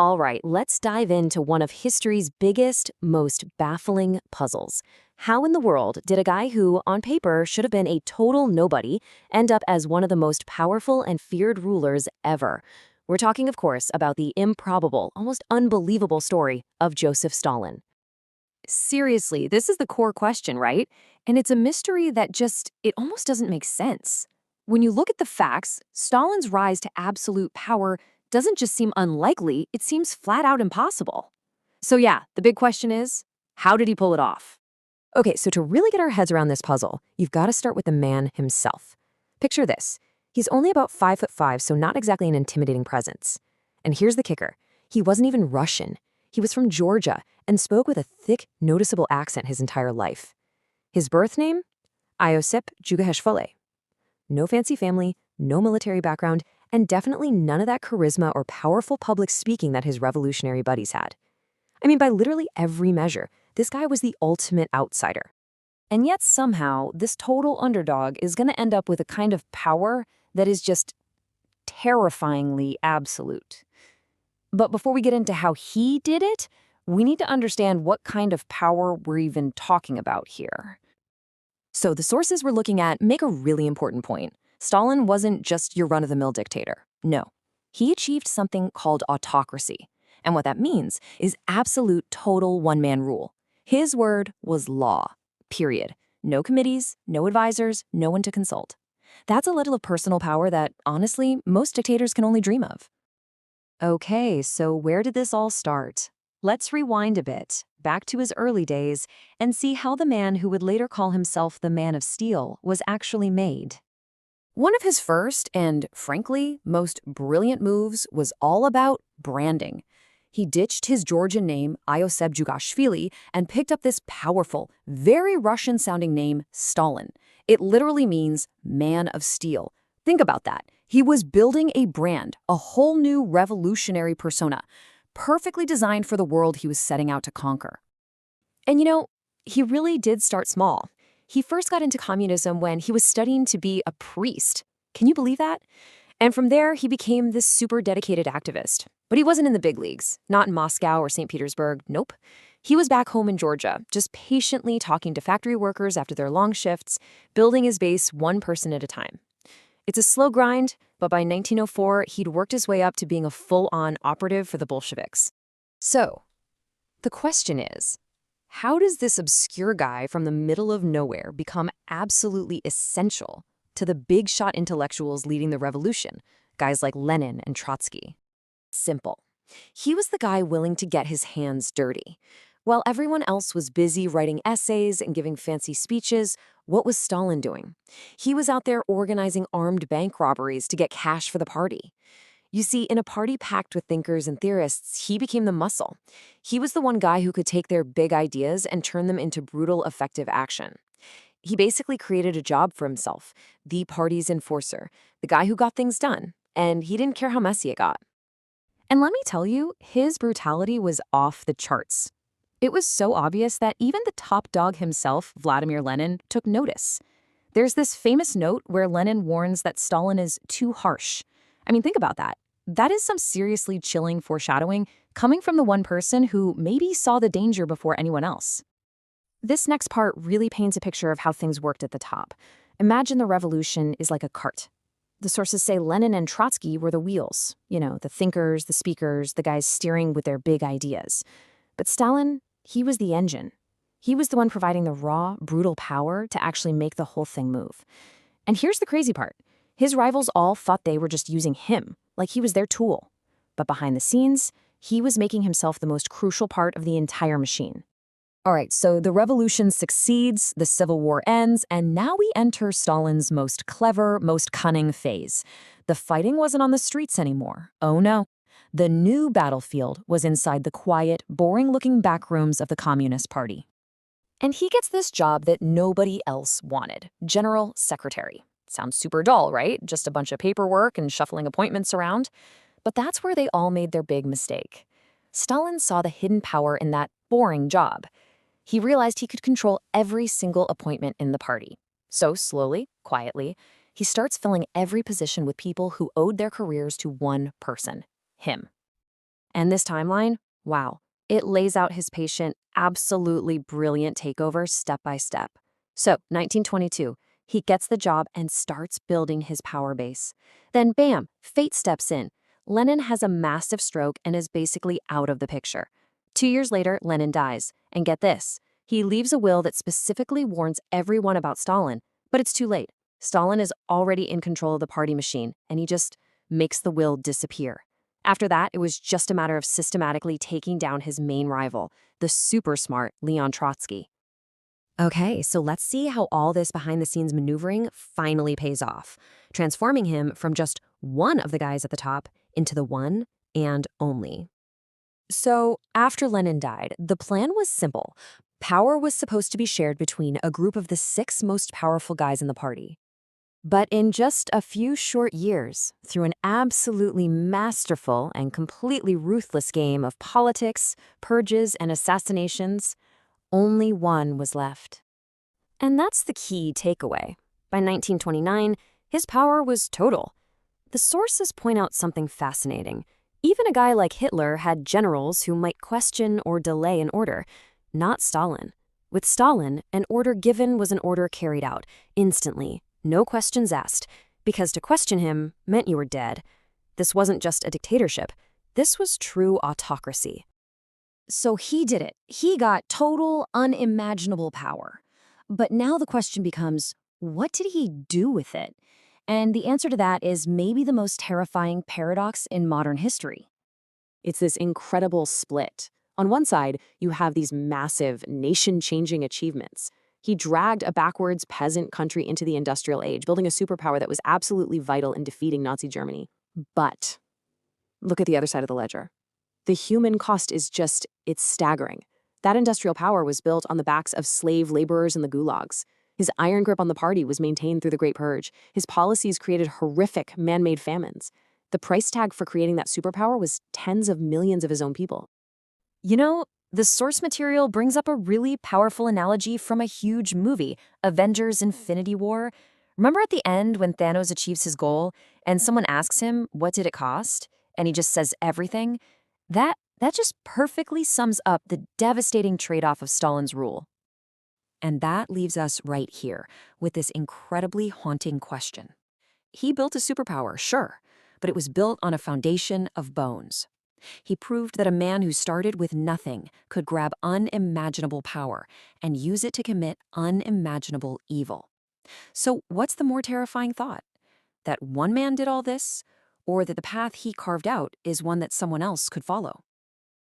All right, let's dive into one of history's biggest, most baffling puzzles. How in the world did a guy who, on paper, should have been a total nobody end up as one of the most powerful and feared rulers ever? We're talking, of course, about the improbable, almost unbelievable story of Joseph Stalin. Seriously, this is the core question, right? And it's a mystery that it almost doesn't make sense. When you look at the facts, Stalin's rise to absolute power doesn't just seem unlikely, it seems flat out impossible. So yeah, the big question is, how did he pull it off? Okay, so to really get our heads around this puzzle, you've got to start with the man himself. Picture this. He's only about 5'5", so not exactly an intimidating presence. And here's the kicker. He wasn't even Russian. He was from Georgia and spoke with a thick, noticeable accent his entire life. His birth name? Joseph Stalin. No fancy family, no military background, and definitely none of that charisma or powerful public speaking that his revolutionary buddies had. I mean, by literally every measure, this guy was the ultimate outsider. And yet somehow, this total underdog is going to end up with a kind of power that is just terrifyingly absolute. But before we get into how he did it, we need to understand what kind of power we're even talking about here. So the sources we're looking at make a really important point. Stalin wasn't just your run-of-the-mill dictator. No. He achieved something called autocracy. And what that means is absolute total one-man rule. His word was law, period. No committees, no advisors, no one to consult. That's a level of personal power that, honestly, most dictators can only dream of. Okay, so where did this all start? Let's rewind a bit, back to his early days, and see how the man who would later call himself the Man of Steel was actually made. One of his first and, frankly, most brilliant moves was all about branding. He ditched his Georgian name, Joseph Stalin, and picked up this powerful, very Russian-sounding name, Stalin. It literally means man of steel. Think about that. He was building a brand, a whole new revolutionary persona, perfectly designed for the world he was setting out to conquer. And he really did start small. He first got into communism when he was studying to be a priest. Can you believe that? And from there, he became this super dedicated activist. But he wasn't in the big leagues, not in Moscow or St. Petersburg, nope. He was back home in Georgia, just patiently talking to factory workers after their long shifts, building his base one person at a time. It's a slow grind, but by 1904, he'd worked his way up to being a full-on operative for the Bolsheviks. So, the question is, how does this obscure guy from the middle of nowhere become absolutely essential to the big-shot intellectuals leading the revolution, guys like Lenin and Trotsky? Simple. He was the guy willing to get his hands dirty. While everyone else was busy writing essays and giving fancy speeches, what was Stalin doing? He was out there organizing armed bank robberies to get cash for the party. You see, in a party packed with thinkers and theorists, he became the muscle. He was the one guy who could take their big ideas and turn them into brutal, effective action. He basically created a job for himself, the party's enforcer, the guy who got things done, and he didn't care how messy it got. And let me tell you, his brutality was off the charts. It was so obvious that even the top dog himself, Vladimir Lenin, took notice. There's this famous note where Lenin warns that Stalin is too harsh. I mean, think about that. That is some seriously chilling foreshadowing coming from the one person who maybe saw the danger before anyone else. This next part really paints a picture of how things worked at the top. Imagine the revolution is like a cart. The sources say Lenin and Trotsky were the wheels, the thinkers, the speakers, the guys steering with their big ideas. But Stalin, he was the engine. He was the one providing the raw, brutal power to actually make the whole thing move. And here's the crazy part. His rivals all thought they were just using him, like he was their tool. But behind the scenes, he was making himself the most crucial part of the entire machine. All right, so the revolution succeeds, the civil war ends, and now we enter Stalin's most clever, most cunning phase. The fighting wasn't on the streets anymore. Oh no. The new battlefield was inside the quiet, boring-looking back rooms of the Communist Party. And he gets this job that nobody else wanted, General Secretary. Sounds super dull, right? Just a bunch of paperwork and shuffling appointments around. But that's where they all made their big mistake. Stalin saw the hidden power in that boring job. He realized he could control every single appointment in the party. So slowly, quietly, he starts filling every position with people who owed their careers to one person, him. And this timeline, wow, it lays out his patient, absolutely brilliant takeover step by step. So, 1922, he gets the job and starts building his power base. Then, bam, fate steps in. Lenin has a massive stroke and is basically out of the picture. 2 years later, Lenin dies. And get this, he leaves a will that specifically warns everyone about Stalin. But it's too late. Stalin is already in control of the party machine, and he just makes the will disappear. After that, it was just a matter of systematically taking down his main rival, the super smart Leon Trotsky. Okay, so let's see how all this behind-the-scenes maneuvering finally pays off, transforming him from just one of the guys at the top into the one and only. So, after Lenin died, the plan was simple. Power was supposed to be shared between a group of the 6 most powerful guys in the party. But in just a few short years, through an absolutely masterful and completely ruthless game of politics, purges, and assassinations, only one was left. And that's the key takeaway. By 1929, his power was total. The sources point out something fascinating. Even a guy like Hitler had generals who might question or delay an order, not Stalin. With Stalin, an order given was an order carried out, instantly, no questions asked, because to question him meant you were dead. This wasn't just a dictatorship. This was true autocracy. So he did it. He got total, unimaginable power. But now the question becomes, what did he do with it? And the answer to that is maybe the most terrifying paradox in modern history. It's this incredible split. On one side, you have these massive, nation-changing achievements. He dragged a backwards peasant country into the industrial age, building a superpower that was absolutely vital in defeating Nazi Germany. But look at the other side of the ledger. The human cost is it's staggering. That industrial power was built on the backs of slave laborers in the gulags. His iron grip on the party was maintained through the Great Purge. His policies created horrific man-made famines. The price tag for creating that superpower was tens of millions of his own people. You know, the source material brings up a really powerful analogy from a huge movie, Avengers: Infinity War. Remember at the end when Thanos achieves his goal and someone asks him, what did it cost? And he just says everything? That just perfectly sums up the devastating trade-off of Stalin's rule. And that leaves us right here with this incredibly haunting question. He built a superpower, sure, but it was built on a foundation of bones. He proved that a man who started with nothing could grab unimaginable power and use it to commit unimaginable evil. So what's the more terrifying thought? That one man did all this, or that the path he carved out is one that someone else could follow?